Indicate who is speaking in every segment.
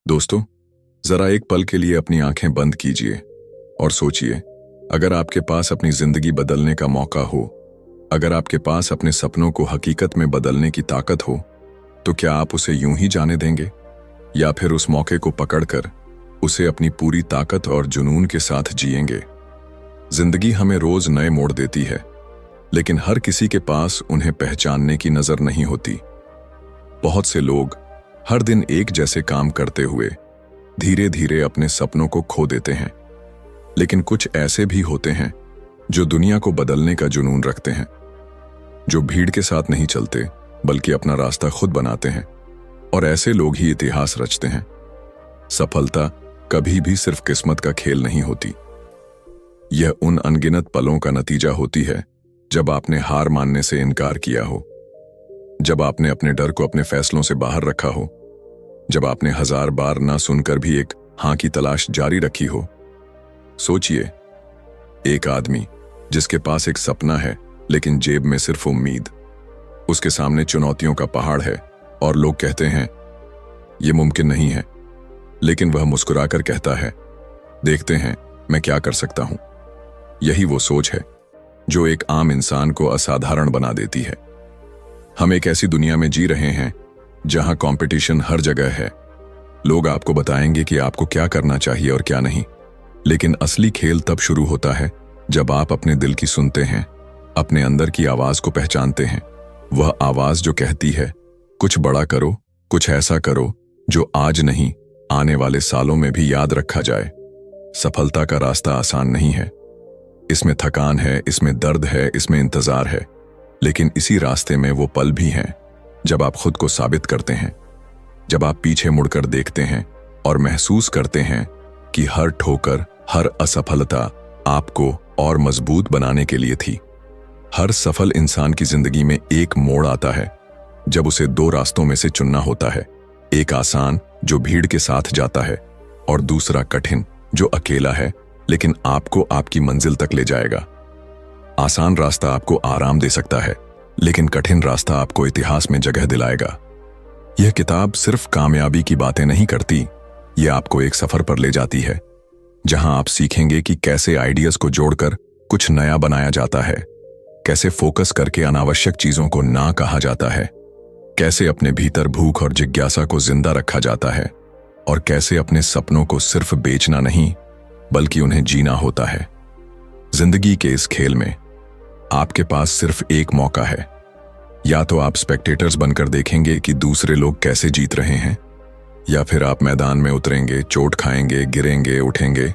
Speaker 1: दोस्तों, जरा एक पल के लिए अपनी आंखें बंद कीजिए और सोचिए, अगर आपके पास अपनी जिंदगी बदलने का मौका हो, अगर आपके पास अपने सपनों को हकीकत में बदलने की ताकत हो, तो क्या आप उसे यूं ही जाने देंगे या फिर उस मौके को पकड़कर उसे अपनी पूरी ताकत और जुनून के साथ जिएंगे? जिंदगी हमें रोज नए मोड़ देती है, लेकिन हर किसी के पास उन्हें पहचानने की नजर नहीं होती। बहुत से लोग हर दिन एक जैसे काम करते हुए धीरे धीरे अपने सपनों को खो देते हैं, लेकिन कुछ ऐसे भी होते हैं जो दुनिया को बदलने का जुनून रखते हैं, जो भीड़ के साथ नहीं चलते बल्कि अपना रास्ता खुद बनाते हैं, और ऐसे लोग ही इतिहास रचते हैं। सफलता कभी भी सिर्फ किस्मत का खेल नहीं होती। यह उन अनगिनत पलों का नतीजा होती है जब आपने हार मानने से इनकार किया हो, जब आपने अपने डर को अपने फैसलों से बाहर रखा हो, जब आपने 1000 बार ना सुनकर भी एक हां की तलाश जारी रखी हो। सोचिए, एक आदमी जिसके पास एक सपना है लेकिन जेब में सिर्फ उम्मीद, उसके सामने चुनौतियों का पहाड़ है और लोग कहते हैं यह मुमकिन नहीं है, लेकिन वह मुस्कुराकर कहता है, देखते हैं मैं क्या कर सकता हूं। यही वो सोच है जो एक आम इंसान को असाधारण बना देती है। हम एक ऐसी दुनिया में जी रहे हैं जहां कंपटीशन हर जगह है। लोग आपको बताएंगे कि आपको क्या करना चाहिए और क्या नहीं, लेकिन असली खेल तब शुरू होता है जब आप अपने दिल की सुनते हैं, अपने अंदर की आवाज को पहचानते हैं। वह आवाज जो कहती है, कुछ बड़ा करो, कुछ ऐसा करो जो आज नहीं, आने वाले सालों में भी याद रखा जाए। सफलता का रास्ता आसान नहीं है। इसमें थकान है, इसमें दर्द है, इसमें इंतजार है, लेकिन इसी रास्ते में वो पल भी हैं जब आप खुद को साबित करते हैं, जब आप पीछे मुड़कर देखते हैं और महसूस करते हैं कि हर ठोकर, हर असफलता आपको और मजबूत बनाने के लिए थी। हर सफल इंसान की जिंदगी में एक मोड़ आता है जब उसे 2 रास्तों में से चुनना होता है, एक आसान जो भीड़ के साथ जाता है और दूसरा कठिन जो अकेला है लेकिन आपको आपकी मंजिल तक ले जाएगा। आसान रास्ता आपको आराम दे सकता है, लेकिन कठिन रास्ता आपको इतिहास में जगह दिलाएगा। यह किताब सिर्फ कामयाबी की बातें नहीं करती, यह आपको एक सफर पर ले जाती है जहां आप सीखेंगे कि कैसे आइडियाज को जोड़कर कुछ नया बनाया जाता है, कैसे फोकस करके अनावश्यक चीजों को ना कहा जाता है, कैसे अपने भीतर भूख और जिज्ञासा को जिंदा रखा जाता है, और कैसे अपने सपनों को सिर्फ बेचना नहीं बल्कि उन्हें जीना होता है। जिंदगी के इस खेल में आपके पास सिर्फ एक मौका है। या तो आप स्पेक्टेटर्स बनकर देखेंगे कि दूसरे लोग कैसे जीत रहे हैं, या फिर आप मैदान में उतरेंगे, चोट खाएंगे, गिरेंगे, उठेंगे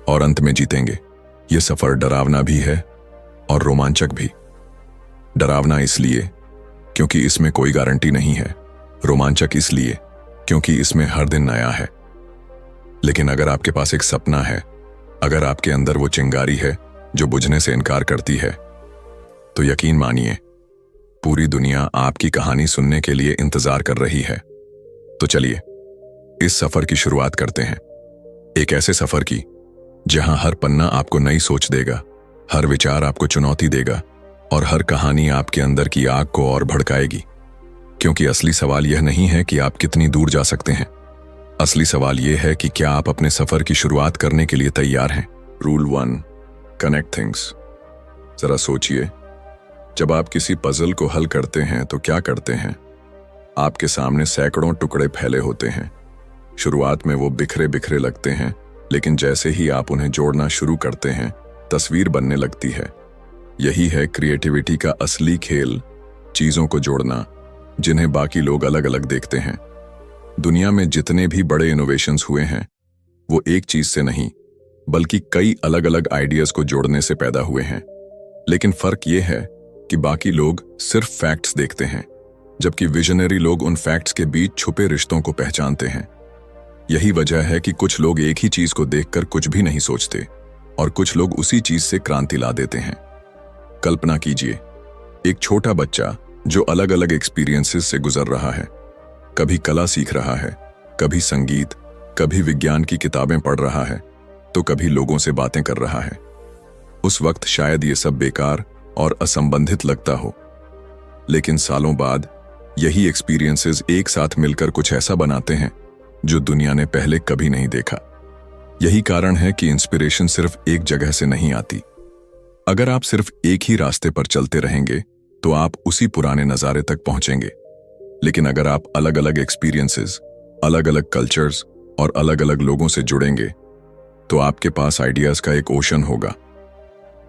Speaker 1: और अंत में जीतेंगे। यह सफर डरावना भी है और रोमांचक भी। डरावना इसलिए क्योंकि इसमें कोई गारंटी नहीं है, रोमांचक इसलिए क्योंकि इसमें हर दिन नया है। लेकिन अगर आपके पास एक सपना है, अगर आपके अंदर वो चिंगारी है जो बुझने से इनकार करती है, तो यकीन मानिए, पूरी दुनिया आपकी कहानी सुनने के लिए इंतजार कर रही है। तो चलिए इस सफर की शुरुआत करते हैं, एक ऐसे सफर की जहां हर पन्ना आपको नई सोच देगा, हर विचार आपको चुनौती देगा और हर कहानी आपके अंदर की आग को और भड़काएगी। क्योंकि असली सवाल यह नहीं है कि आप कितनी दूर जा सकते हैं, असली सवाल यह है कि क्या आप अपने सफर की शुरुआत करने के लिए तैयार हैं। Rule 1, connect things. जरा सोचिए, जब आप किसी पजल को हल करते हैं तो क्या करते हैं? आपके सामने सैकड़ों टुकड़े फैले होते हैं। शुरुआत में वो बिखरे बिखरे लगते हैं, लेकिन जैसे ही आप उन्हें जोड़ना शुरू करते हैं, तस्वीर बनने लगती है। यही है क्रिएटिविटी का असली खेल, चीजों को जोड़ना जिन्हें बाकी लोग अलग अलग देखते हैं। दुनिया में जितने भी बड़े इनोवेशंस हुए हैं, वो एक चीज से नहीं बल्कि कई अलग अलग आइडियाज को जोड़ने से पैदा हुए हैं। लेकिन फर्क यह है कि बाकी लोग सिर्फ फैक्ट्स देखते हैं, जबकि विजनरी लोग उन फैक्ट्स के बीच छुपे रिश्तों को पहचानते हैं। यही वजह है कि कुछ लोग एक ही चीज को देखकर कुछ भी नहीं सोचते और कुछ लोग उसी चीज से क्रांति ला देते हैं। कल्पना कीजिए, एक छोटा बच्चा जो अलग अलग एक्सपीरियंसेस से गुजर रहा है, कभी कला सीख रहा है, कभी संगीत, कभी विज्ञान की किताबें पढ़ रहा है, तो कभी लोगों से बातें कर रहा है। उस वक्त शायद ये सब बेकार और असंबंधित लगता हो, लेकिन सालों बाद यही एक्सपीरियंसेस एक साथ मिलकर कुछ ऐसा बनाते हैं जो दुनिया ने पहले कभी नहीं देखा। यही कारण है कि इंस्पिरेशन सिर्फ एक जगह से नहीं आती। अगर आप सिर्फ एक ही रास्ते पर चलते रहेंगे तो आप उसी पुराने नज़ारे तक पहुंचेंगे। लेकिन अगर आप अलग अलग एक्सपीरियंसेस, अलग अलग कल्चर्स और अलग अलग लोगों से जुड़ेंगे तो आपके पास आइडियाज का एक ओशन होगा।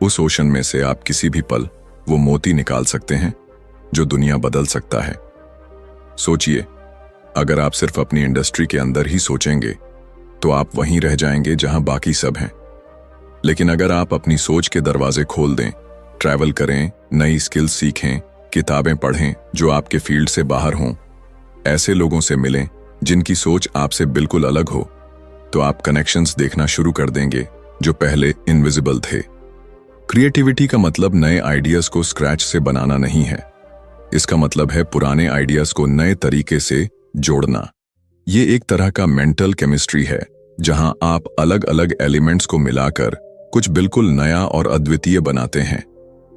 Speaker 1: उस ओशन में से आप किसी भी पल वो मोती निकाल सकते हैं जो दुनिया बदल सकता है। सोचिए, अगर आप सिर्फ अपनी इंडस्ट्री के अंदर ही सोचेंगे तो आप वहीं रह जाएंगे जहां बाकी सब हैं। लेकिन अगर आप अपनी सोच के दरवाजे खोल दें, ट्रैवल करें, नई स्किल्स सीखें, किताबें पढ़ें जो आपके फील्ड से बाहर हों, ऐसे लोगों से मिलें जिनकी सोच आपसे बिल्कुल अलग हो, तो आप कनेक्शंस देखना शुरू कर देंगे जो पहले इनविजिबल थे। क्रिएटिविटी का मतलब नए आइडियाज को स्क्रैच से बनाना नहीं है। इसका मतलब है पुराने आइडियाज को नए तरीके से जोड़ना। ये एक तरह का मेंटल केमिस्ट्री है जहां आप अलग अलग एलिमेंट्स को मिलाकर कुछ बिल्कुल नया और अद्वितीय बनाते हैं।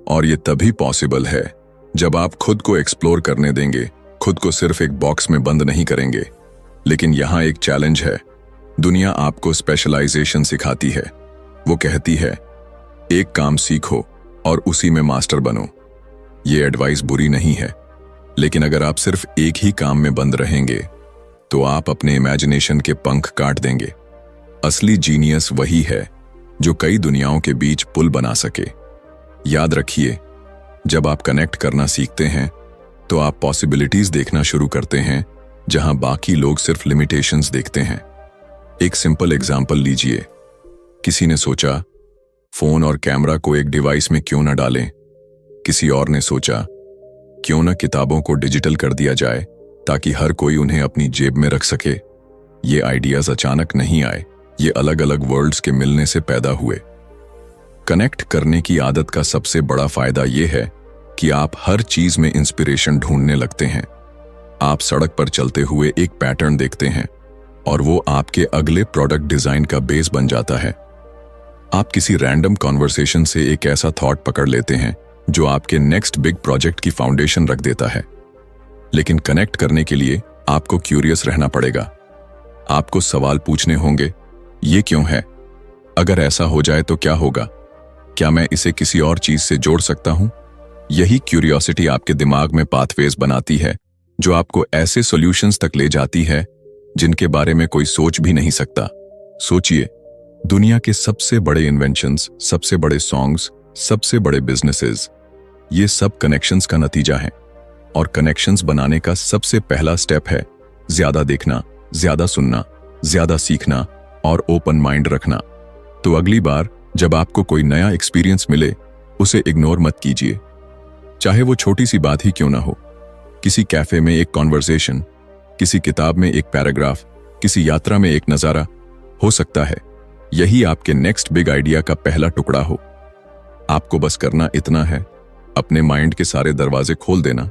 Speaker 1: और ये तभी पॉसिबल है जब आप खुद को एक्सप्लोर करने देंगे, खुद को सिर्फ एक बॉक्स में बंद नहीं करेंगे। लेकिन यहां एक चैलेंज है। दुनिया आपको स्पेशलाइजेशन सिखाती है। वो कहती है, एक काम सीखो और उसी में मास्टर बनो। ये एडवाइस बुरी नहीं है, लेकिन अगर आप सिर्फ एक ही काम में बंद रहेंगे तो आप अपने इमेजिनेशन के पंख काट देंगे। असली जीनियस वही है जो कई दुनियाओं के बीच पुल बना सके। याद रखिए, जब आप कनेक्ट करना सीखते हैं तो आप पॉसिबिलिटीज देखना शुरू करते हैं जहां बाकी लोग सिर्फ लिमिटेशंस देखते हैं। एक सिंपल एग्जाम्पल लीजिए। किसी ने सोचा, फोन और कैमरा को एक डिवाइस में क्यों ना डालें। किसी और ने सोचा, क्यों ना किताबों को डिजिटल कर दिया जाए ताकि हर कोई उन्हें अपनी जेब में रख सके। ये आइडियाज अचानक नहीं आए, ये अलग अलग वर्ल्ड्स के मिलने से पैदा हुए। कनेक्ट करने की आदत का सबसे बड़ा फायदा यह है कि आप हर चीज में इंस्पिरेशन ढूंढने लगते हैं। आप सड़क पर चलते हुए एक पैटर्न देखते हैं और वो आपके अगले प्रोडक्ट डिजाइन का बेस बन जाता है। आप किसी रैंडम कॉन्वर्सेशन से एक ऐसा थॉट पकड़ लेते हैं जो आपके नेक्स्ट बिग प्रोजेक्ट की फाउंडेशन रख देता है। लेकिन कनेक्ट करने के लिए आपको क्यूरियस रहना पड़ेगा। आपको सवाल पूछने होंगे, ये क्यों है? अगर ऐसा हो जाए तो क्या होगा? क्या मैं इसे किसी और चीज से जोड़ सकता हूं? यही क्यूरियोसिटी आपके दिमाग में पाथवेज बनाती है जो आपको ऐसे सॉल्यूशंस तक ले जाती है जिनके बारे में कोई सोच भी नहीं सकता। सोचिए, दुनिया के सबसे बड़े इन्वेंशंस, सबसे बड़े सॉन्ग्स, सबसे बड़े बिजनेसेस, ये सब कनेक्शंस का नतीजा है। और कनेक्शंस बनाने का सबसे पहला स्टेप है ज्यादा देखना, ज्यादा सुनना, ज्यादा सीखना और ओपन माइंड रखना। तो अगली बार जब आपको कोई नया एक्सपीरियंस मिले, उसे इग्नोर मत कीजिए। चाहे वो छोटी सी बात ही क्यों ना हो, किसी कैफे में एक कॉन्वर्सेशन, किसी किताब में एक पैराग्राफ, किसी यात्रा में एक नजारा, हो सकता है यही आपके नेक्स्ट बिग आइडिया का पहला टुकड़ा हो। आपको बस करना इतना है, अपने माइंड के सारे दरवाजे खोल देना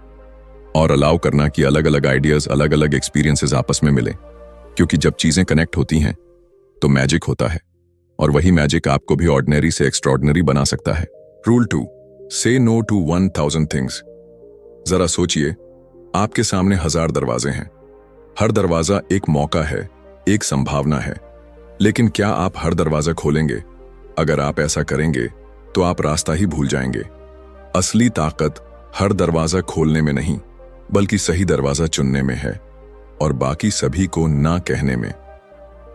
Speaker 1: और अलाउ करना कि अलग अलग आइडियाज, अलग अलग एक्सपीरियंसेस आपस में मिले। क्योंकि जब चीजें कनेक्ट होती हैं तो मैजिक होता है, और वही मैजिक आपको भी ऑर्डिनरी से एक्स्ट्रॉर्डिनरी बना सकता है। रूल 2, से नो टू 1000 थिंग्स। जरा सोचिए, आपके सामने 1000 दरवाजे हैं। हर दरवाजा एक मौका है, एक संभावना है। लेकिन क्या आप हर दरवाजा खोलेंगे? अगर आप ऐसा करेंगे तो आप रास्ता ही भूल जाएंगे। असली ताकत हर दरवाजा खोलने में नहीं, बल्कि सही दरवाजा चुनने में है, और बाकी सभी को ना कहने में।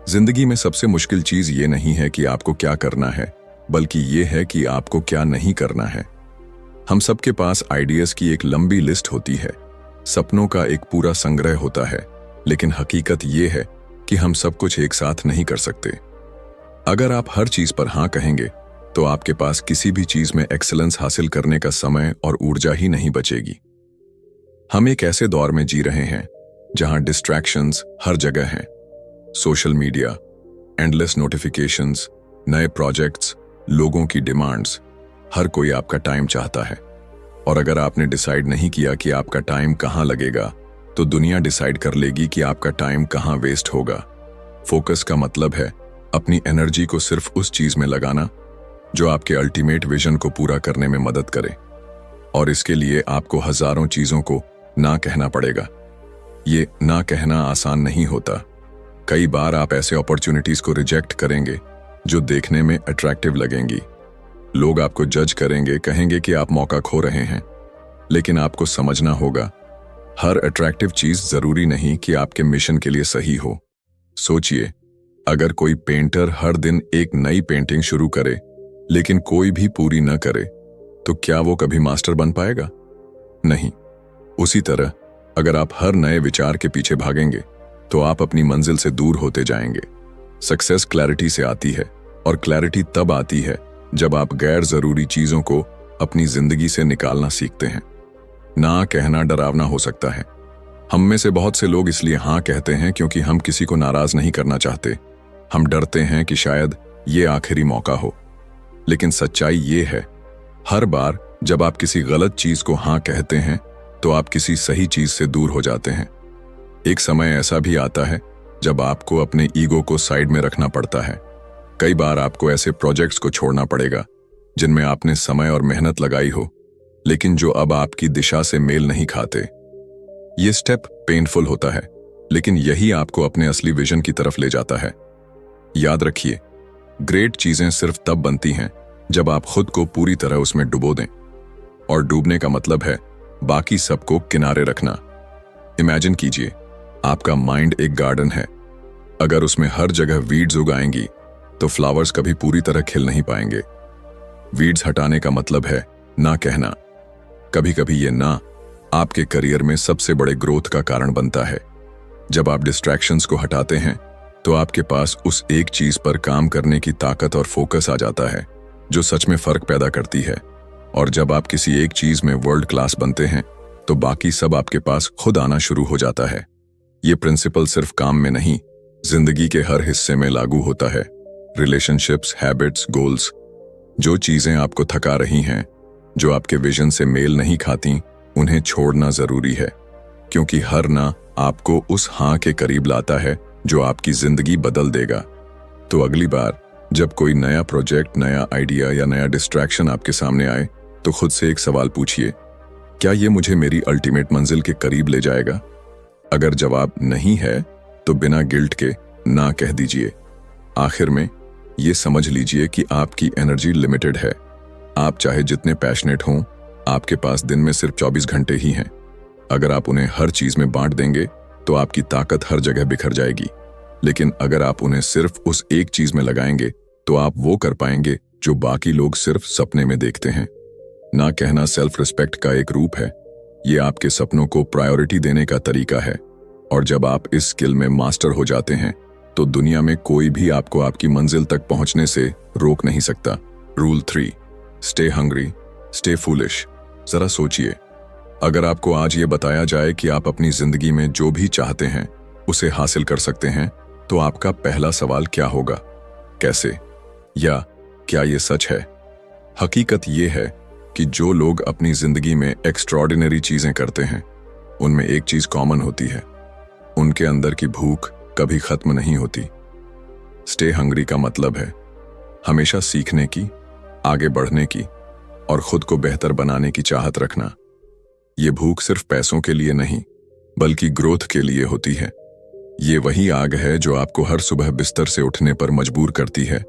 Speaker 1: जिंदगी में सबसे मुश्किल चीज ये नहीं है कि आपको क्या करना है, बल्कि ये है कि आपको क्या नहीं करना है। हम सबके पास आइडियाज की एक लंबी लिस्ट होती है, सपनों का एक पूरा संग्रह होता है, लेकिन हकीकत ये है कि हम सब कुछ एक साथ नहीं कर सकते। अगर आप हर चीज पर हाँ कहेंगे तो आपके पास किसी भी चीज में एक्सेलेंस हासिल करने का समय और ऊर्जा ही नहीं बचेगी। हम एक ऐसे दौर में जी रहे हैं जहां डिस्ट्रैक्शंस हर जगह हैं। सोशल मीडिया, एंडलेस नोटिफिकेशंस, नए प्रोजेक्ट्स, लोगों की डिमांड्स, हर कोई आपका टाइम चाहता है। और अगर आपने डिसाइड नहीं किया कि आपका टाइम कहां लगेगा, तो दुनिया डिसाइड कर लेगी कि आपका टाइम कहां वेस्ट होगा। फोकस का मतलब है अपनी एनर्जी को सिर्फ उस चीज में लगाना जो आपके अल्टीमेट विजन को पूरा करने में मदद करे। और इसके लिए आपको हजारों चीजों को ना कहना पड़ेगा। ये ना कहना आसान नहीं होता। कई बार आप ऐसे अपॉर्चुनिटीज को रिजेक्ट करेंगे जो देखने में अट्रैक्टिव लगेंगी। लोग आपको जज करेंगे, कहेंगे कि आप मौका खो रहे हैं। लेकिन आपको समझना होगा, हर अट्रैक्टिव चीज जरूरी नहीं कि आपके मिशन के लिए सही हो। सोचिए, अगर कोई पेंटर हर दिन एक नई पेंटिंग शुरू करे लेकिन कोई भी पूरी न करे, तो क्या वो कभी मास्टर बन पाएगा? नहीं। उसी तरह अगर आप हर नए विचार के पीछे भागेंगे तो आप अपनी मंजिल से दूर होते जाएंगे। सक्सेस क्लैरिटी से आती है, और क्लैरिटी तब आती है जब आप गैर जरूरी चीजों को अपनी जिंदगी से निकालना सीखते हैं। ना कहना डरावना हो सकता है। हम में से बहुत से लोग इसलिए हाँ कहते हैं क्योंकि हम किसी को नाराज नहीं करना चाहते। हम डरते हैं कि शायद ये आखिरी मौका हो। लेकिन सच्चाई ये है, हर बार जब आप किसी गलत चीज को हाँ कहते हैं तो आप किसी सही चीज से दूर हो जाते हैं। एक समय ऐसा भी आता है जब आपको अपने ईगो को साइड में रखना पड़ता है। कई बार आपको ऐसे प्रोजेक्ट्स को छोड़ना पड़ेगा जिनमें आपने समय और मेहनत लगाई हो, लेकिन जो अब आपकी दिशा से मेल नहीं खाते। ये स्टेप पेनफुल होता है, लेकिन यही आपको अपने असली विजन की तरफ ले जाता है। याद रखिए, ग्रेट चीजें सिर्फ तब बनती हैं जब आप खुद को पूरी तरह उसमें डुबो दें। और डूबने का मतलब है बाकी सबको किनारे रखना। इमेजिन कीजिए, आपका माइंड एक गार्डन है। अगर उसमें हर जगह वीड्स उगाएंगी तो फ्लावर्स कभी पूरी तरह खिल नहीं पाएंगे। वीड्स हटाने का मतलब है ना कहना। कभी कभी ये ना आपके करियर में सबसे बड़े ग्रोथ का कारण बनता है। जब आप डिस्ट्रैक्शंस को हटाते हैं तो आपके पास उस एक चीज पर काम करने की ताकत और फोकस आ जाता है जो सच में फर्क पैदा करती है। और जब आप किसी एक चीज में वर्ल्ड क्लास बनते हैं तो बाकी सब आपके पास खुद आना शुरू हो जाता है। ये प्रिंसिपल सिर्फ काम में नहीं, जिंदगी के हर हिस्से में लागू होता है। रिलेशनशिप्स, हैबिट्स, गोल्स, जो चीजें आपको थका रही हैं, जो आपके विजन से मेल नहीं खाती, उन्हें छोड़ना जरूरी है, क्योंकि हर ना आपको उस हाँ के करीब लाता है जो आपकी जिंदगी बदल देगा। तो अगली बार जब कोई नया प्रोजेक्ट, नया आइडिया या नया डिस्ट्रैक्शन आपके सामने आए तो खुद से एक सवाल पूछिए, क्या ये मुझे मेरी अल्टीमेट मंजिल के करीब ले जाएगा? अगर जवाब नहीं है तो बिना गिल्ट के ना कह दीजिए। आखिर में ये समझ लीजिए कि आपकी एनर्जी लिमिटेड है। आप चाहे जितने पैशनेट हों, आपके पास दिन में सिर्फ 24 घंटे ही हैं। अगर आप उन्हें हर चीज में बांट देंगे तो आपकी ताकत हर जगह बिखर जाएगी। लेकिन अगर आप उन्हें सिर्फ उस एक चीज में लगाएंगे तो आप वो कर पाएंगे जो बाकी लोग सिर्फ सपने में देखते हैं। ना कहना सेल्फ रिस्पेक्ट का एक रूप है। ये आपके सपनों को प्रायोरिटी देने का तरीका है। और जब आप इस स्किल में मास्टर हो जाते हैं तो दुनिया में कोई भी आपको आपकी मंजिल तक पहुंचने से रोक नहीं सकता। Rule 3, stay hungry, stay foolish. जरा सोचिए, अगर आपको आज ये बताया जाए कि आप अपनी जिंदगी में जो भी चाहते हैं उसे हासिल कर सकते हैं, तो आपका पहला सवाल क्या होगा? कैसे? या क्या ये सच है? हकीकत ये है कि जो लोग अपनी जिंदगी में एक्स्ट्रॉर्डिनरी चीजें करते हैं, उनमें एक चीज कॉमन होती है, उनके अंदर की भूख कभी खत्म नहीं होती। स्टे हंग्री का मतलब है हमेशा सीखने की, आगे बढ़ने की और खुद को बेहतर बनाने की चाहत रखना। ये भूख सिर्फ पैसों के लिए नहीं, बल्कि ग्रोथ के लिए होती है। ये वही आग है जो आपको हर सुबह बिस्तर से उठने पर मजबूर करती है,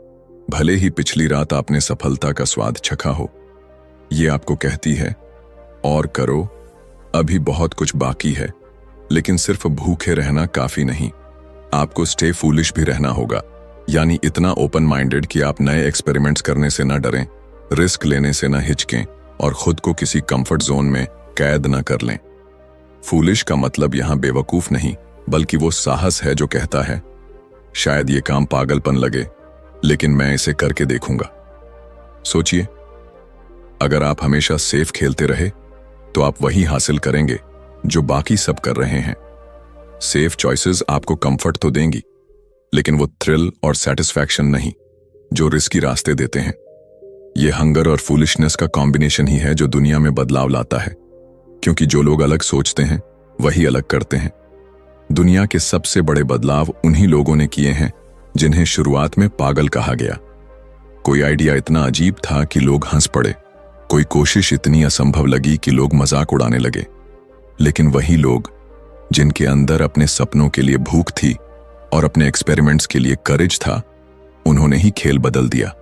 Speaker 1: भले ही पिछली रात आपने सफलता का स्वाद चखा हो। ये आपको कहती है, और करो, अभी बहुत कुछ बाकी है। लेकिन सिर्फ भूखे रहना काफी नहीं, आपको स्टे फूलिश भी रहना होगा। यानी इतना ओपन माइंडेड कि आप नए एक्सपेरिमेंट्स करने से ना डरें, रिस्क लेने से ना हिचकें और खुद को किसी कंफर्ट जोन में कैद ना कर लें। फूलिश का मतलब यहां बेवकूफ नहीं, बल्कि वो साहस है जो कहता है, शायद ये काम पागलपन लगे, लेकिन मैं इसे करके देखूंगा। सोचिए, अगर आप हमेशा सेफ खेलते रहे तो आप वही हासिल करेंगे जो बाकी सब कर रहे हैं। सेफ चॉइसेस आपको कंफर्ट तो देंगी, लेकिन वो थ्रिल और सेटिस्फैक्शन नहीं जो रिस्की रास्ते देते हैं। ये हंगर और फूलिशनेस का कॉम्बिनेशन ही है जो दुनिया में बदलाव लाता है, क्योंकि जो लोग अलग सोचते हैं वही अलग करते हैं। दुनिया के सबसे बड़े बदलाव उन्हीं लोगों ने किए हैं जिन्हें शुरुआत में पागल कहा गया। कोई आइडिया इतना अजीब था कि लोग हंस पड़े, कोई कोशिश इतनी असंभव लगी कि लोग मजाक उड़ाने लगे। लेकिन वही लोग जिनके अंदर अपने सपनों के लिए भूख थी, और अपने एक्सपेरिमेंट्स के लिए करेज था, उन्होंने ही खेल बदल दिया।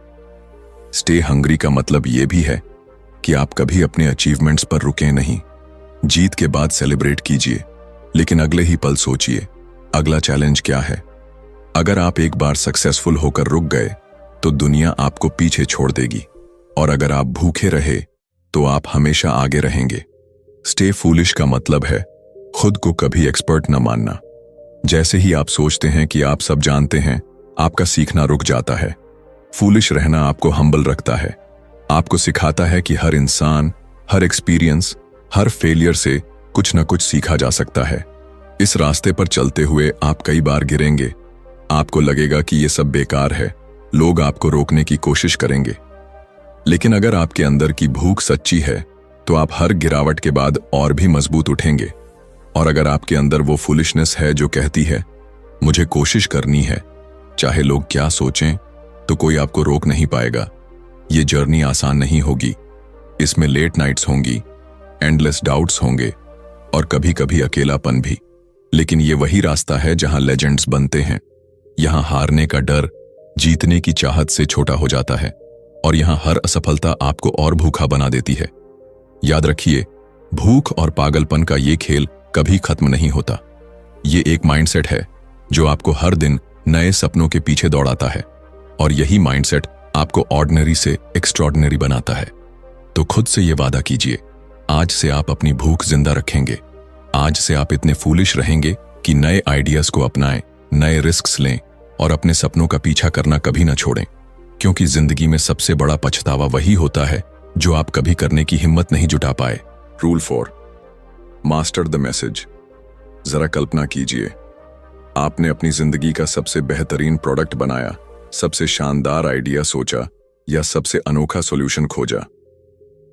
Speaker 1: स्टे हंग्री का मतलब यह भी है कि आप कभी अपने अचीवमेंट्स पर रुके नहीं। जीत के बाद सेलिब्रेट कीजिए, लेकिन अगले ही पल सोचिए अगला चैलेंज क्या है। अगर आप एक बार सक्सेसफुल होकर रुक गए तो दुनिया आपको पीछे छोड़ देगी, और अगर आप भूखे रहे तो आप हमेशा आगे रहेंगे। स्टे फूलिश का मतलब है खुद को कभी एक्सपर्ट न मानना। जैसे ही आप सोचते हैं कि आप सब जानते हैं, आपका सीखना रुक जाता है। फूलिश रहना आपको हम्बल रखता है, आपको सिखाता है कि हर इंसान, हर एक्सपीरियंस, हर फेलियर से कुछ न कुछ सीखा जा सकता है। इस रास्ते पर चलते हुए आप कई बार गिरेंगे, आपको लगेगा कि ये सब बेकार है, लोग आपको रोकने की कोशिश करेंगे। लेकिन अगर आपके अंदर की भूख सच्ची है तो आप हर गिरावट के बाद और भी मजबूत उठेंगे। और अगर आपके अंदर वो फुलिशनेस है जो कहती है मुझे कोशिश करनी है, चाहे लोग क्या सोचें, तो कोई आपको रोक नहीं पाएगा। ये जर्नी आसान नहीं होगी, इसमें लेट नाइट्स होंगी, एंडलेस डाउट्स होंगे और कभी कभी अकेलापन भी। लेकिन ये वही रास्ता है जहां लेजेंड्स बनते हैं। यहां हारने का डर जीतने की चाहत से छोटा हो जाता है, और यहां हर असफलता आपको और भूखा बना देती है। याद रखिए, भूख और पागलपन का ये खेल कभी खत्म नहीं होता। ये एक माइंडसेट है जो आपको हर दिन नए सपनों के पीछे दौड़ाता है, और यही माइंडसेट आपको ऑर्डिनरी से एक्स्ट्रॉर्डिनरी बनाता है। तो खुद से ये वादा कीजिए, आज से आप अपनी भूख जिंदा रखेंगे। आज से आप इतने फूलिश रहेंगे कि नए आइडियाज को अपनाएं, नए रिस्क्स लें और अपने सपनों का पीछा करना कभी ना छोड़ें। क्योंकि जिंदगी में सबसे बड़ा पछतावा वही होता है जो आप कभी करने की हिम्मत नहीं जुटा पाए। Rule 4, master the message. जरा कल्पना कीजिए, आपने अपनी जिंदगी का सबसे बेहतरीन प्रोडक्ट बनाया, सबसे शानदार आइडिया सोचा या सबसे अनोखा सॉल्यूशन खोजा।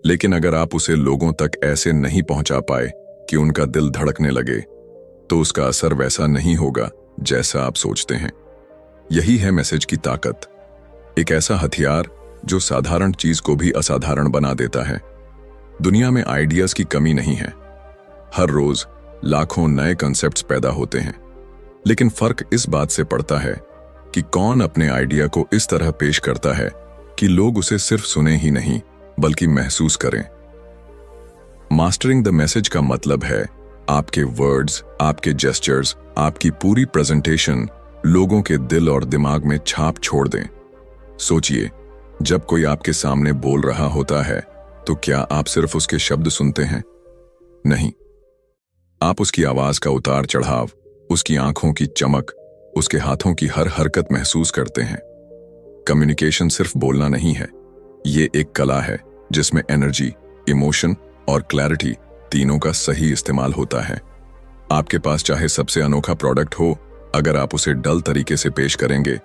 Speaker 1: लेकिन अगर आप उसे लोगों तक ऐसे नहीं पहुंचा पाए कि उनका दिल धड़कने लगे, तो उसका असर वैसा नहीं होगा जैसा आप सोचते हैं। यही है मैसेज की ताकत, एक ऐसा हथियार जो साधारण चीज को भी असाधारण बना देता है। दुनिया में आइडियाज की कमी नहीं है, हर रोज लाखों नए कॉन्सेप्ट्स पैदा होते हैं, लेकिन फर्क इस बात से पड़ता है कि कौन अपने आइडिया को इस तरह पेश करता है कि लोग उसे सिर्फ सुने ही नहीं बल्कि महसूस करें। मास्टरिंग द मैसेज का मतलब है आपके वर्ड्स, आपके जेस्चर्स, आपकी पूरी प्रेजेंटेशन लोगों के दिल और दिमाग में छाप छोड़ दें। सोचिए, जब कोई आपके सामने बोल रहा होता है तो क्या आप सिर्फ उसके शब्द सुनते हैं? नहीं, आप उसकी आवाज का उतार चढ़ाव, उसकी आंखों की चमक, उसके हाथों की हर हरकत महसूस करते हैं। कम्युनिकेशन सिर्फ बोलना नहीं है, ये एक कला है जिसमें एनर्जी, इमोशन और क्लैरिटी तीनों का सही इस्तेमाल होता है। आपके पास चाहे सबसे अनोखा प्रोडक्ट हो, अगर आप उसे डल तरीके से पेश करेंगे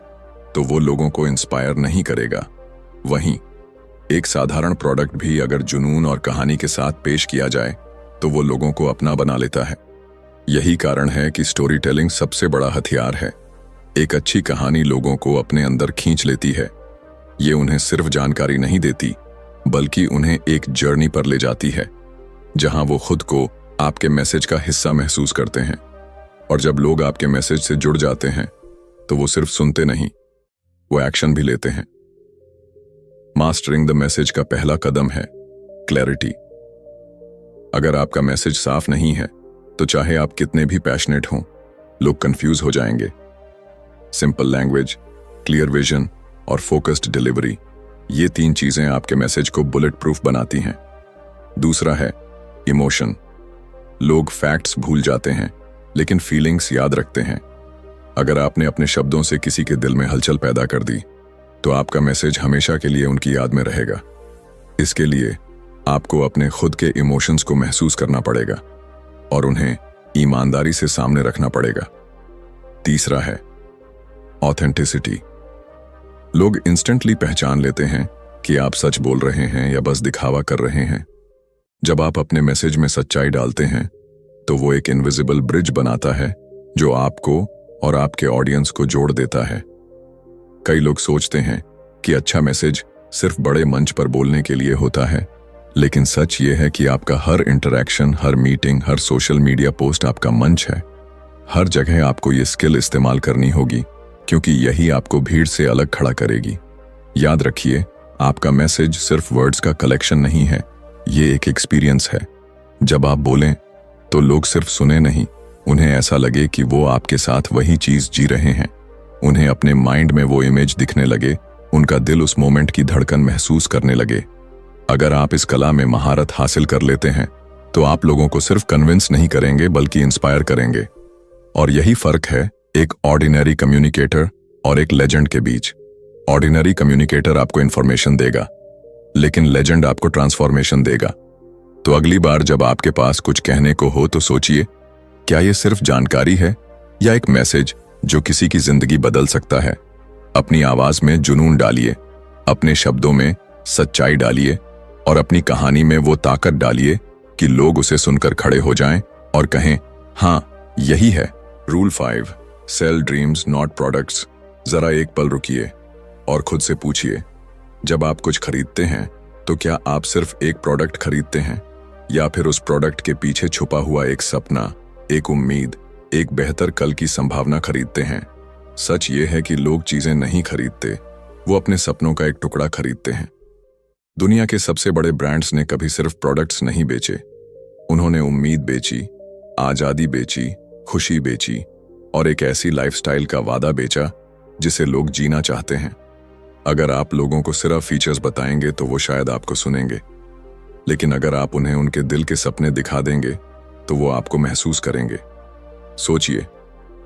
Speaker 1: तो वो लोगों को इंस्पायर नहीं करेगा। वहीं एक साधारण प्रोडक्ट भी अगर जुनून और कहानी के साथ पेश किया जाए तो वो लोगों को अपना बना लेता है। यही कारण है कि स्टोरी टेलिंग सबसे बड़ा हथियार है। एक अच्छी कहानी लोगों को अपने अंदर खींच लेती है। ये उन्हें सिर्फ जानकारी नहीं देती, बल्कि उन्हें एक जर्नी पर ले जाती है जहां वो खुद को आपके मैसेज का हिस्सा महसूस करते हैं। और जब लोग आपके मैसेज से जुड़ जाते हैं तो वो सिर्फ सुनते नहीं, वो एक्शन भी लेते हैं। मास्टरिंग द मैसेज का पहला कदम है क्लैरिटी। अगर आपका मैसेज साफ नहीं है तो चाहे आप कितने भी पैशनेट हों, लोग कंफ्यूज हो जाएंगे। सिंपल लैंग्वेज, क्लियर विजन और फोकस्ड डिलीवरी, ये तीन चीजें आपके मैसेज को बुलेट प्रूफ बनाती हैं। दूसरा है इमोशन। लोग फैक्ट्स भूल जाते हैं लेकिन फीलिंग्स याद रखते हैं। अगर आपने अपने शब्दों से किसी के दिल में हलचल पैदा कर दी तो आपका मैसेज हमेशा के लिए उनकी याद में रहेगा। इसके लिए आपको अपने खुद के इमोशंस को महसूस करना पड़ेगा और उन्हें ईमानदारी से सामने रखना पड़ेगा। तीसरा है ऑथेंटिसिटी। लोग इंस्टेंटली पहचान लेते हैं कि आप सच बोल रहे हैं या बस दिखावा कर रहे हैं। जब आप अपने मैसेज में सच्चाई डालते हैं तो वो एक इनविजिबल ब्रिज बनाता है जो आपको और आपके ऑडियंस को जोड़ देता है। कई लोग सोचते हैं कि अच्छा मैसेज सिर्फ बड़े मंच पर बोलने के लिए होता है, लेकिन सच ये है कि आपका हर इंटरैक्शन, हर मीटिंग, हर सोशल मीडिया पोस्ट आपका मंच है। हर जगह आपको ये स्किल इस्तेमाल करनी होगी, क्योंकि यही आपको भीड़ से अलग खड़ा करेगी। याद रखिए, आपका मैसेज सिर्फ वर्ड्स का कलेक्शन नहीं है, ये एक एक्सपीरियंस है। जब आप बोलें तो लोग सिर्फ सुने नहीं, उन्हें ऐसा लगे कि वो आपके साथ वही चीज जी रहे हैं। उन्हें अपने माइंड में वो इमेज दिखने लगे, उनका दिल उस मोमेंट की धड़कन महसूस करने लगे। अगर आप इस कला में महारत हासिल कर लेते हैं तो आप लोगों को सिर्फ कन्विंस नहीं करेंगे बल्कि इंस्पायर करेंगे। और यही फर्क है एक ऑर्डिनरी कम्युनिकेटर और एक लेजेंड के बीच। ऑर्डिनरी कम्युनिकेटर आपको इंफॉर्मेशन देगा, लेकिन लेजेंड आपको ट्रांसफॉर्मेशन देगा। तो अगली बार जब आपके पास कुछ कहने को हो तो सोचिए, क्या यह सिर्फ जानकारी है या एक मैसेज जो किसी की जिंदगी बदल सकता है। अपनी आवाज में जुनून डालिए, अपने शब्दों में सच्चाई डालिए और अपनी कहानी में वो ताकत डालिए कि लोग उसे सुनकर खड़े हो जाएं और कहें, हाँ यही है। Rule 5, sell dreams not products. जरा एक पल रुकिए और खुद से पूछिए, जब आप कुछ खरीदते हैं तो क्या आप सिर्फ एक प्रोडक्ट खरीदते हैं या फिर उस प्रोडक्ट के पीछे छुपा हुआ एक सपना, एक उम्मीद, एक बेहतर कल की संभावना खरीदते हैं। सच ये है कि लोग चीजें नहीं खरीदते, वो अपने सपनों का एक टुकड़ा खरीदते हैं। दुनिया के सबसे बड़े ब्रांड्स ने कभी सिर्फ प्रोडक्ट्स नहीं बेचे, उन्होंने उम्मीद बेची, आजादी बेची, खुशी बेची और एक ऐसी लाइफस्टाइल का वादा बेचा जिसे लोग जीना चाहते हैं। अगर आप लोगों को सिर्फ फीचर्स बताएंगे तो वो शायद आपको सुनेंगे, लेकिन अगर आप उन्हें उनके दिल के सपने दिखा देंगे तो वो आपको महसूस करेंगे। सोचिए,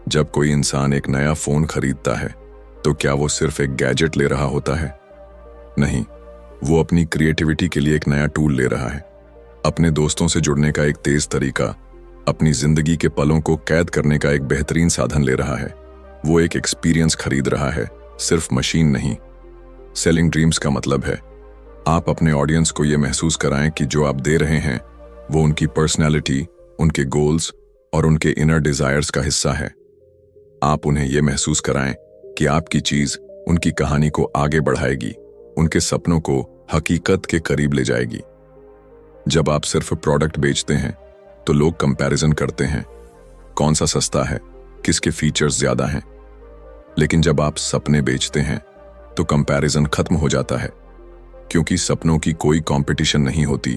Speaker 1: जब कोई इंसान एक नया फोन खरीदता है तो क्या वो सिर्फ एक गैजेट ले रहा होता है? नहीं, वो अपनी क्रिएटिविटी के लिए एक नया टूल ले रहा है, अपने दोस्तों से जुड़ने का एक तेज तरीका, अपनी जिंदगी के पलों को कैद करने का एक बेहतरीन साधन ले रहा है। वो एक एक्सपीरियंस खरीद रहा है, सिर्फ मशीन नहीं। सेलिंग ड्रीम्स का मतलब है आप अपने ऑडियंस को ये महसूस कराएं कि जो आप दे रहे हैं वो उनकी पर्सनैलिटी, उनके गोल्स और उनके इनर डिजायर्स का हिस्सा है। आप उन्हें यह महसूस कराएं कि आपकी चीज उनकी कहानी को आगे बढ़ाएगी, उनके सपनों को हकीकत के करीब ले जाएगी। जब आप सिर्फ प्रोडक्ट बेचते हैं तो लोग कंपैरिजन करते हैं, कौन सा सस्ता है, किसके फीचर्स ज्यादा हैं। लेकिन जब आप सपने बेचते हैं तो कंपैरिजन खत्म हो जाता है, क्योंकि सपनों की कोई कंपटीशन नहीं होती,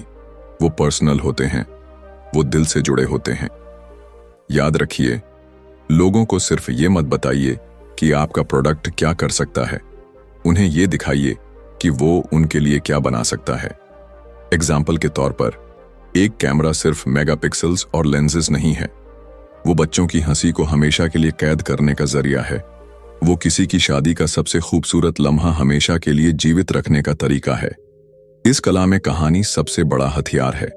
Speaker 1: वो पर्सनल होते हैं, वो दिल से जुड़े होते हैं। याद रखिए, लोगों को सिर्फ ये मत बताइए कि आपका प्रोडक्ट क्या कर सकता है, उन्हें ये दिखाइए कि वो उनके लिए क्या बना सकता है। एग्जाम्पल के तौर पर, एक कैमरा सिर्फ मेगापिक्सल्स और लेंसेज नहीं है, वो बच्चों की हंसी को हमेशा के लिए कैद करने का जरिया है। वो किसी की शादी का सबसे खूबसूरत लम्हा हमेशा के लिए जीवित रखने का तरीका है। इस कला में कहानी सबसे बड़ा हथियार है।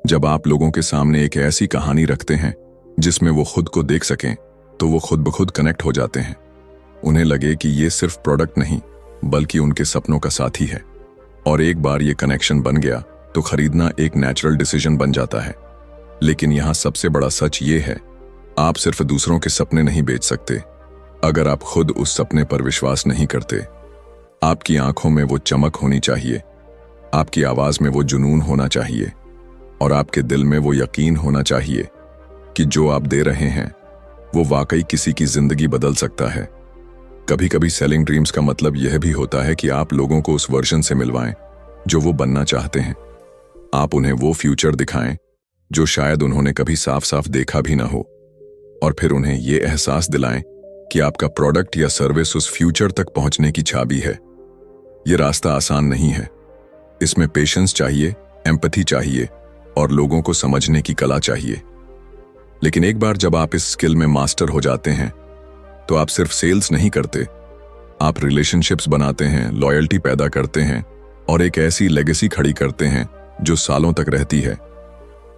Speaker 1: जब आप लोगों के सामने एक ऐसी कहानी रखते हैं जिसमें वो खुद को देख सकें, तो वो खुद ब खुद कनेक्ट हो जाते हैं। उन्हें लगे कि ये सिर्फ प्रोडक्ट नहीं बल्कि उनके सपनों का साथी है। और एक बार ये कनेक्शन बन गया तो खरीदना एक नेचुरल डिसीजन बन जाता है। लेकिन यहाँ सबसे बड़ा सच ये है, आप सिर्फ दूसरों के सपने नहीं बेच सकते अगर आप खुद उस सपने पर विश्वास नहीं करते। आपकी आंखों में वो चमक होनी चाहिए, आपकी आवाज में वो जुनून होना चाहिए और आपके दिल में वो यकीन होना चाहिए कि जो आप दे रहे हैं वो वाकई किसी की जिंदगी बदल सकता है। कभी कभी सेलिंग ड्रीम्स का मतलब यह भी होता है कि आप लोगों को उस वर्जन से मिलवाएं जो वो बनना चाहते हैं। आप उन्हें वो फ्यूचर दिखाएं जो शायद उन्होंने कभी साफ साफ देखा भी ना हो, और फिर उन्हें ये एहसास दिलाएं कि आपका प्रोडक्ट या सर्विस उस फ्यूचर तक पहुंचने की चाबी है। ये रास्ता आसान नहीं है, इसमें पेशेंस चाहिए, एम्पैथी चाहिए और लोगों को समझने की कला चाहिए। लेकिन एक बार जब आप इस स्किल में मास्टर हो जाते हैं तो आप सिर्फ सेल्स नहीं करते, आप रिलेशनशिप्स बनाते हैं, लॉयल्टी पैदा करते हैं और एक ऐसी लेगेसी खड़ी करते हैं जो सालों तक रहती है।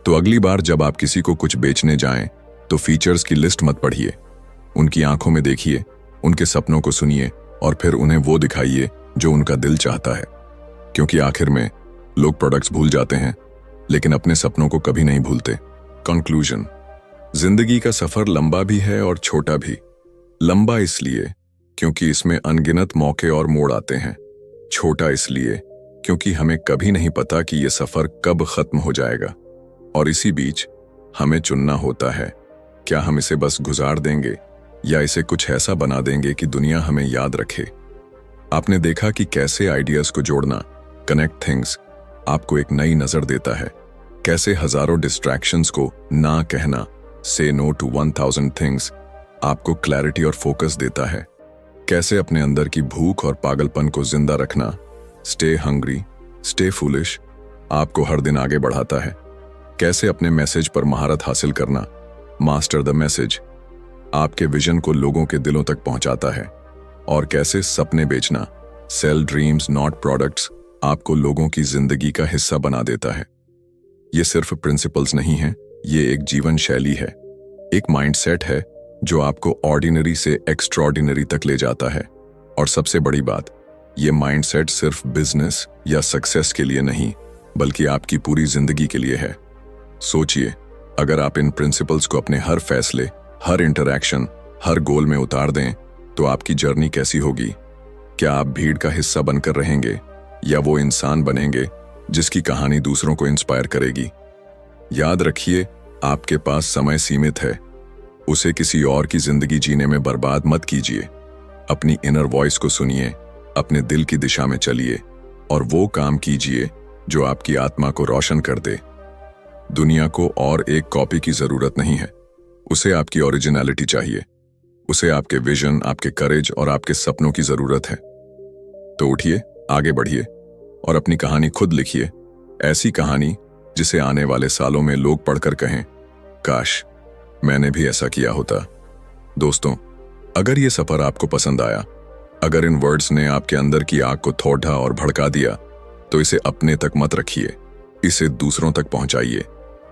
Speaker 1: तो अगली बार जब आप किसी को कुछ बेचने जाएं तो फीचर्स की लिस्ट मत पढ़िए, उनकी आंखों में देखिए, उनके सपनों को सुनिए और फिर उन्हें वो दिखाइए जो उनका दिल चाहता है। क्योंकि आखिर में लोग प्रोडक्ट्स भूल जाते हैं लेकिन अपने सपनों को कभी नहीं भूलते। कंक्लूजन, जिंदगी का सफर लंबा भी है और छोटा भी। लंबा इसलिए क्योंकि इसमें अनगिनत मौके और मोड़ आते हैं, छोटा इसलिए क्योंकि हमें कभी नहीं पता कि यह सफर कब खत्म हो जाएगा। और इसी बीच हमें चुनना होता है क्या हम इसे बस गुजार देंगे या इसे कुछ ऐसा बना देंगे कि दुनिया हमें याद रखे? आपने देखा कि कैसे आइडियाज को जोड़ना, कनेक्ट थिंग्स, आपको एक नई नजर देता है। कैसे हजारों डिस्ट्रैक्शंस को ना कहना, से नो टू 1000 थिंग्स, आपको क्लैरिटी और फोकस देता है। कैसे अपने अंदर की भूख और पागलपन को जिंदा रखना, स्टे हंग्री, स्टे फूलिश, आपको हर दिन आगे बढ़ाता है। कैसे अपने मैसेज पर महारत हासिल करना, मास्टर द मैसेज, आपके विजन को लोगों के दिलों तक पहुंचाता है। और कैसे सपने बेचना, सेल ड्रीम्स नॉट प्रोडक्ट्स, आपको लोगों की जिंदगी का हिस्सा बना देता है। ये सिर्फ प्रिंसिपल्स नहीं है, ये एक जीवन शैली है, एक माइंडसेट है जो आपको ऑर्डिनरी से एक्स्ट्रॉर्डिनरी तक ले जाता है। और सबसे बड़ी बात, ये माइंडसेट सिर्फ बिजनेस या सक्सेस के लिए नहीं, बल्कि आपकी पूरी जिंदगी के लिए है। सोचिए, अगर आप इन प्रिंसिपल्स को अपने हर फैसले, हर इंटरैक्शन, हर गोल में उतार दें, तो आपकी जर्नी कैसी होगी? क्या आप भीड़ का हिस्सा बनकर रहेंगे या वो इंसान बनेंगे जिसकी कहानी दूसरों को इंस्पायर करेगी? याद रखिए, आपके पास समय सीमित है, उसे किसी और की जिंदगी जीने में बर्बाद मत कीजिए। अपनी इनर वॉइस को सुनिए, अपने दिल की दिशा में चलिए और वो काम कीजिए जो आपकी आत्मा को रोशन कर दे। दुनिया को और एक कॉपी की जरूरत नहीं है, उसे आपकी ओरिजिनलिटी चाहिए, उसे आपके विजन, आपके करेज और आपके सपनों की जरूरत है। तो उठिए, आगे बढ़िए और अपनी कहानी खुद लिखिए, ऐसी कहानी जिसे आने वाले सालों में लोग पढ़कर कहें, काश मैंने भी ऐसा किया होता। दोस्तों, अगर ये सफर आपको पसंद आया, अगर इन वर्ड्स ने आपके अंदर की आग को थोड़ा और भड़का दिया, तो इसे अपने तक मत रखिए, इसे दूसरों तक पहुंचाइए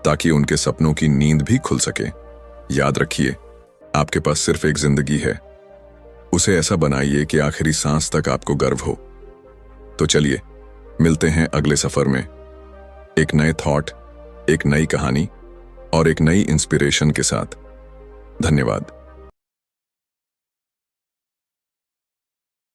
Speaker 1: ताकि उनके सपनों की नींद भी खुल सके। याद रखिए, आपके पास सिर्फ एक जिंदगी है, उसे ऐसा बनाइए कि आखिरी सांस तक आपको गर्व हो। तो चलिए, मिलते हैं अगले सफर में, एक नए थॉट, एक नई कहानी और एक नई इंस्पिरेशन के साथ। धन्यवाद।